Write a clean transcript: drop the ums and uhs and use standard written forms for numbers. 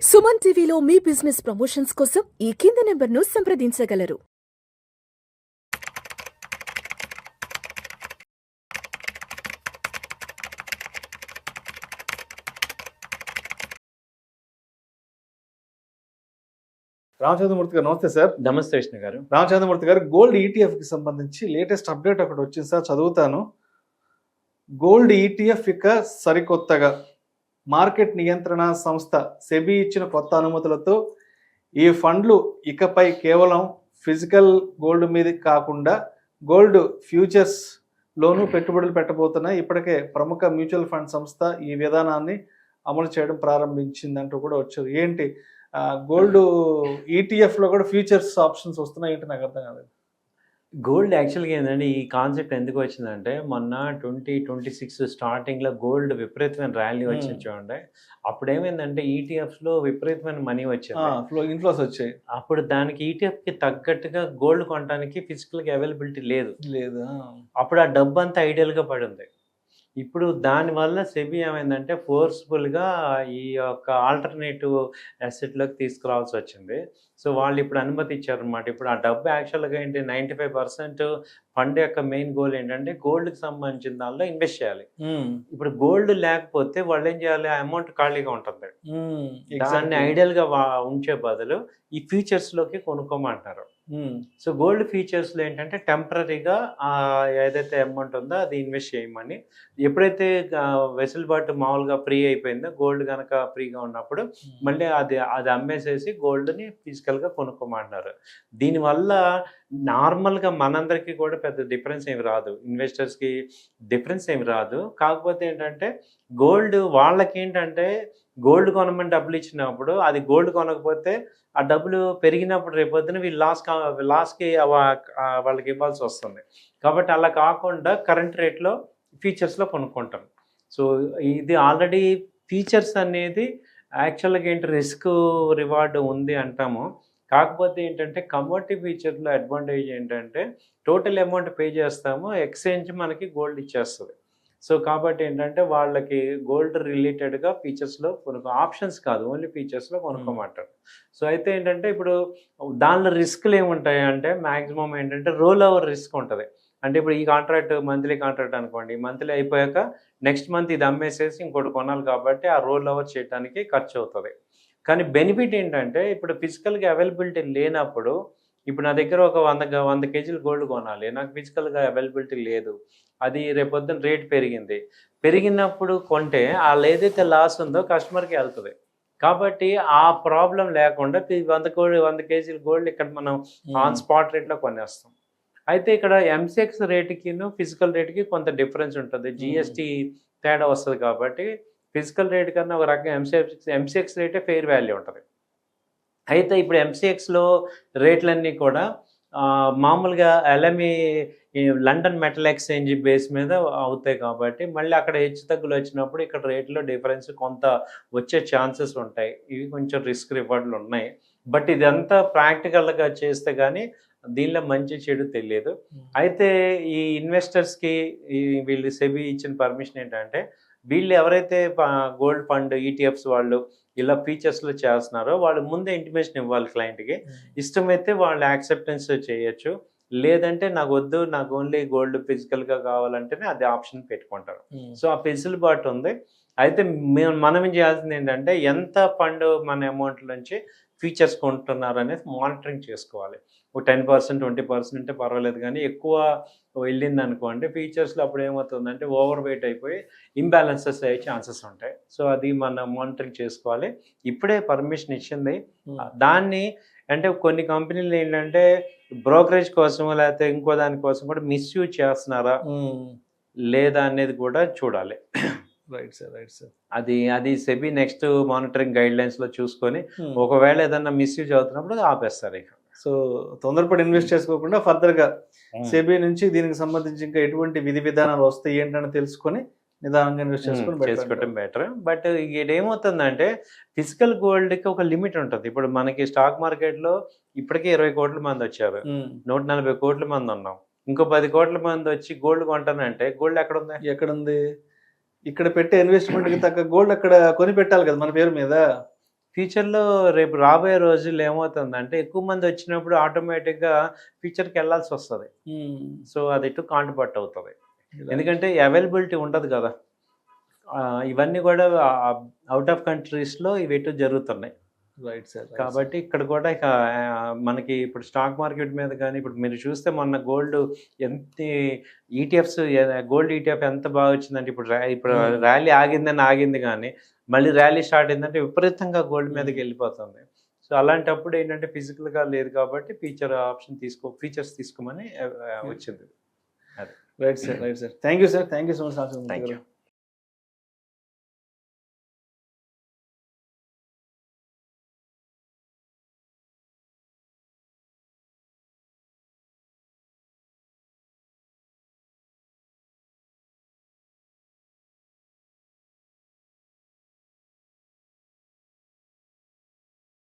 సుమన్ టీవీలో మీ business promotions కోసం ఈ కింది నెంబర్ను సంప్రదించగలరు. రామచంద్రమూర్తి గారు నమస్తే సార్. నమస్తే విష్ణు గారు. రామచంద్రమూర్తి గారు, గోల్డ్ ఈటీఎఫ్ కి సంబంధించి లేటెస్ట్ అప్డేట్ ఒకటి వచ్చింది సార్, చదువుతాను. గోల్డ్ ఈటీఎఫ్ ఇక సరికొత్తగా మార్కెట్ నియంత్రణ సంస్థ సెబీ ఇచ్చిన కొత్త అనుమతులతో ఈ ఫండ్లు ఇకపై కేవలం ఫిజికల్ గోల్డ్ మీద కాకుండా గోల్డ్ ఫ్యూచర్స్ లోనూ పెట్టుబడులు పెట్టబోతున్నాయి. ఇప్పటికే ప్రముఖ మ్యూచువల్ ఫండ్ సంస్థ ఈ విధానాన్ని అమలు చేయడం ప్రారంభించిందంటూ కూడా వచ్చారు. ఏంటి గోల్డ్ ఈటీఎఫ్ లో కూడా ఫ్యూచర్స్ ఆప్షన్స్ వస్తున్నాయి ఏంటి, నాకు అర్థం కాలేదు. గోల్డ్ యాక్చువల్గా ఏంటంటే ఈ కాన్సెప్ట్ ఎందుకు వచ్చిందంటే మొన్న 2026 స్టార్టింగ్లో గోల్డ్ విపరీతమైన ర్యాలీ వచ్చింది చూడండి. అప్పుడు ఏమైందంటే ఈటీఎఫ్స్లో విపరీతమైన మనీ వచ్చింది, ఇన్ఫ్లోస్ వచ్చాయి. అప్పుడు దానికి ఈటీఎఫ్కి తగ్గట్టుగా గోల్డ్ కొనడానికి ఫిజికల్గా అవైలబిలిటీ లేదు. అప్పుడు ఆ డబ్బు అంతా ఐడియల్గా పడి ఉంది. ఇప్పుడు దానివల్ల సెబీ ఏమైందంటే ఫోర్స్ఫుల్గా ఈ యొక్క ఆల్టర్నేటివ్ అసెట్లోకి తీసుకురావాల్సి వచ్చింది. సో వాళ్ళు ఇప్పుడు అనుమతి ఇచ్చారనమాట. ఇప్పుడు ఆ డబ్బు యాక్చువల్గా ఏంటి 95% ఫండ్ యొక్క మెయిన్ గోల్ ఏంటంటే గోల్డ్కి సంబంధించిన దానిలో ఇన్వెస్ట్ చేయాలి. ఇప్పుడు గోల్డ్ లేకపోతే వాళ్ళు ఏం చేయాలి, ఆ అమౌంట్ ఖాళీగా ఉంటుంది. దాన్ని ఐడియల్గా ఉంచే బదులు ఈ ఫ్యూచర్స్లోకి కొనుక్కోమంటారు. సో గోల్డ్ ఫ్యూచర్స్లో ఏంటంటే టెంపరీగా ఏదైతే అమౌంట్ ఉందో అది ఇన్వెస్ట్ చేయమని, ఎప్పుడైతే వెసులుబాటు మామూలుగా ఫ్రీ అయిపోయిందో గోల్డ్ కనుక ఫ్రీగా ఉన్నప్పుడు మళ్ళీ అది అమ్మేసేసి గోల్డ్ని ఫిజికల్గా కొనుక్కోమంటున్నారు. దీనివల్ల నార్మల్గా మనందరికీ కూడా పెద్ద డిఫరెన్స్ ఏమి రాదు, ఇన్వెస్టర్స్కి డిఫరెన్స్ ఏమి రాదు. కాకపోతే ఏంటంటే గోల్డ్ వాళ్ళకి ఏంటంటే గోల్డ్ కొనమని డబ్బులు ఇచ్చినప్పుడు అది గోల్డ్ కొనకపోతే ఆ డబ్బులు పెరిగినప్పుడు రేపొద్దున వీళ్ళు లాస్కి వాళ్ళకి ఇవ్వాల్సి వస్తుంది. కాబట్టి అలా కాకుండా కరెంట్ రేట్లో ఫ్యూచర్స్లో కొనుక్కుంటారు. సో ఇది ఆల్రెడీ ఫీచర్స్ అనేది యాక్చువల్గా ఏంటి రిస్క్ రివార్డ్ ఉంది అంటాము. కాకపోతే ఏంటంటే కమోడిటీ ఫ్యూచర్లో అడ్వాంటేజ్ ఏంటంటే టోటల్ అమౌంట్ పే చేస్తాము, ఎక్స్చేంజ్ మనకి గోల్డ్ ఇచ్చేస్తుంది. సో కాబట్టి ఏంటంటే వాళ్ళకి గోల్డ్ రిలేటెడ్గా ఫీచర్స్లో ఆప్షన్స్ కాదు, ఓన్లీ ఫీచర్స్లో కొనుక్కోమంటారు. సో అయితే ఏంటంటే ఇప్పుడు దానిలో రిస్క్లు ఏముంటాయి అంటే మ్యాక్సిమం ఏంటంటే రోల్ ఓవర్ రిస్క్ ఉంటుంది. అంటే ఇప్పుడు ఈ కాంట్రాక్ట్ మంత్లీ కాంట్రాక్ట్ అనుకోండి, మంత్లీ అయిపోయాక నెక్స్ట్ మంత్ ఇది అమ్మేసేసి ఇంకోటి కొనాలి కాబట్టి ఆ రోల్ ఓవర్ చేయడానికి ఖర్చు అవుతుంది. కానీ బెనిఫిట్ ఏంటంటే ఇప్పుడు ఫిజికల్గా అవైలబిలిటీ లేనప్పుడు, ఇప్పుడు నా దగ్గర ఒక 100 కేజీలు గోల్డ్ కొనాలి, నాకు ఫిజికల్గా అవైలబిలిటీ లేదు, అది రేపొద్దున రేట్ పెరిగినప్పుడు కొంటే వాళ్ళు ఏదైతే లాస్ ఉందో కస్టమర్కి వెళ్తుంది. కాబట్టి ఆ ప్రాబ్లం లేకుండా 100 కేజీల గోల్డ్ ఇక్కడ మనం ఆన్ స్పాట్ రేట్లో కొనేస్తాం. అయితే ఇక్కడ ఎంసీఎక్స్ రేటుకిను ఫిజికల్ రేటుకి కొంత డిఫరెన్స్ ఉంటుంది, జిఎస్టీ తేడా వస్తుంది. కాబట్టి ఫిజికల్ రేట్ కన్నా ఒక రకంగా ఎంసీఎక్స్ రేటే ఫెయిర్ వాల్యూ ఉంటుంది. అయితే ఇప్పుడు ఎంసీఎక్స్లో రేట్లన్నీ కూడా మామూలుగా LME London metal exchange base మీద అవుతాయి. కాబట్టి మళ్ళీ అక్కడ హెచ్చు తగ్గులు వచ్చినప్పుడు ఇక్కడ రేట్లో డిఫరెన్స్ కొంత వచ్చే ఛాన్సెస్ ఉంటాయి. ఇవి కొంచెం రిస్క్ రివార్డులు ఉన్నాయి. బట్ ఇదంతా ప్రాక్టికల్గా చేస్తే కానీ దీనిలో మంచి చెడు తెలియదు. అయితే ఈ ఇన్వెస్టర్స్కి వీళ్ళు సెబీ ఇచ్చిన పర్మిషన్ ఏంటంటే వీళ్ళు ఎవరైతే గోల్డ్ ఫండ్ ఈటీఎఫ్స్ వాళ్ళు ఇలా ఫీచర్స్లో చేస్తున్నారో వాళ్ళు ముందే ఇంటిమేషన్ ఇవ్వాలి క్లయింట్కి. ఇష్టమైతే వాళ్ళు యాక్సెప్టెన్స్ చేయొచ్చు, లేదంటే నాకు వద్దు, నాకు ఓన్లీ గోల్డ్ ఫిజికల్గా కావాలంటేనే అది ఆప్షన్ పెట్టుకుంటారు. సో ఆ వెసులుబాటు ఉంది. అయితే మనం చేయాల్సింది ఏంటంటే ఎంత ఫండ్ మన అమౌంట్ నుంచి ఫీచర్స్ కొంటున్నారు అనేది మానిటరింగ్ చేసుకోవాలి. ఒక 10% 20% అంటే పర్వాలేదు, కానీ ఎక్కువ వెళ్ళింది అనుకోండి ఫీచర్స్లో అప్పుడు ఏమవుతుందంటే ఓవర్ వెయిట్ అయిపోయి ఇంబ్యాలెన్సెస్ అయ్యే ఛాన్సెస్ ఉంటాయి. సో అది మనం మానిటరింగ్ చేసుకోవాలి. ఇప్పుడే పర్మిషన్ ఇచ్చింది. దాన్ని అంటే కొన్ని కంపెనీలు ఏంటంటే బ్రోకరేజ్ కోసం లేకపోతే ఇంకో దానికోసం కూడా మిస్యూజ్ చేస్తున్నారా లేదా అనేది కూడా చూడాలి. Right sir. అది సెబీ నెక్స్ట్ మానిటరింగ్ గైడ్ లైన్స్లో చూసుకొని ఒకవేళ ఏదన్నా మిస్యూజ్ అవుతున్నప్పుడు ఆపేస్తారు. ఇక సో తొందరపడి ఇన్వెస్ట్ చేసుకోకుండా ఫర్దర్గా సెబీ నుంచి దీనికి సంబంధించి ఇంకా ఎటువంటి విధి విధానాలు వస్తాయి ఏంటని తెలుసుకొని నిదానంగా ఇన్వెస్ట్ చేసుకోవటం బెటర్. బట్ ఏమవుతుందంటే ఫిజికల్ గోల్డ్కి ఒక లిమిట్ ఉంటుంది. ఇప్పుడు మనకి స్టాక్ మార్కెట్లో ఇప్పటికే 20 కోట్ల మంది వచ్చారు, 140 కోట్ల మంది ఉన్నాం. ఇంకో 10 కోట్ల మంది వచ్చి గోల్డ్ కొంటానంటే గోల్డ్ ఎక్కడుంది? ఇక్కడ పెట్టే ఇన్వెస్ట్మెంట్కి తగ్గ గోల్డ్ అక్కడ కొని పెట్టాలి కదా మన పేరు మీద. ఫ్యూచర్లో రేపు రాబోయే రోజుల్లో ఏమవుతుందంటే ఎక్కువ మంది వచ్చినప్పుడు ఆటోమేటిక్గా ఫ్యూచర్కి వెళ్ళాల్సి వస్తుంది. సో అది ఇటు కాంట్రిబ్యూట్ అవుతుంది, ఎందుకంటే అవైలబిలిటీ ఉండదు కదా. ఇవన్నీ కూడా అవుట్ ఆఫ్ కంట్రీస్లో ఇవి ఎటు జరుగుతున్నాయి. Right sir. కాబట్టి ఇక్కడ కూడా ఇక మనకి ఇప్పుడు స్టాక్ మార్కెట్ మీద కానీ ఇప్పుడు మీరు చూస్తే మొన్న గోల్డ్ ఎంత ఈటీఎఫ్స్, గోల్డ్ ఈటీఎఫ్ ఎంత బాగా వచ్చిందంటే ఇప్పుడు ర్యాలీ ఆగింది కానీ మళ్ళీ ర్యాలీ స్టార్ట్ అయిందంటే విపరీతంగా గోల్డ్ మీదకి వెళ్ళిపోతుంది. సో అలాంటప్పుడు ఏంటంటే ఫిజికల్గా లేదు కాబట్టి ఫీచర్స్ తీసుకోమని వచ్చింది. Right sir. Thank you sir. Thank you so much. Thank you.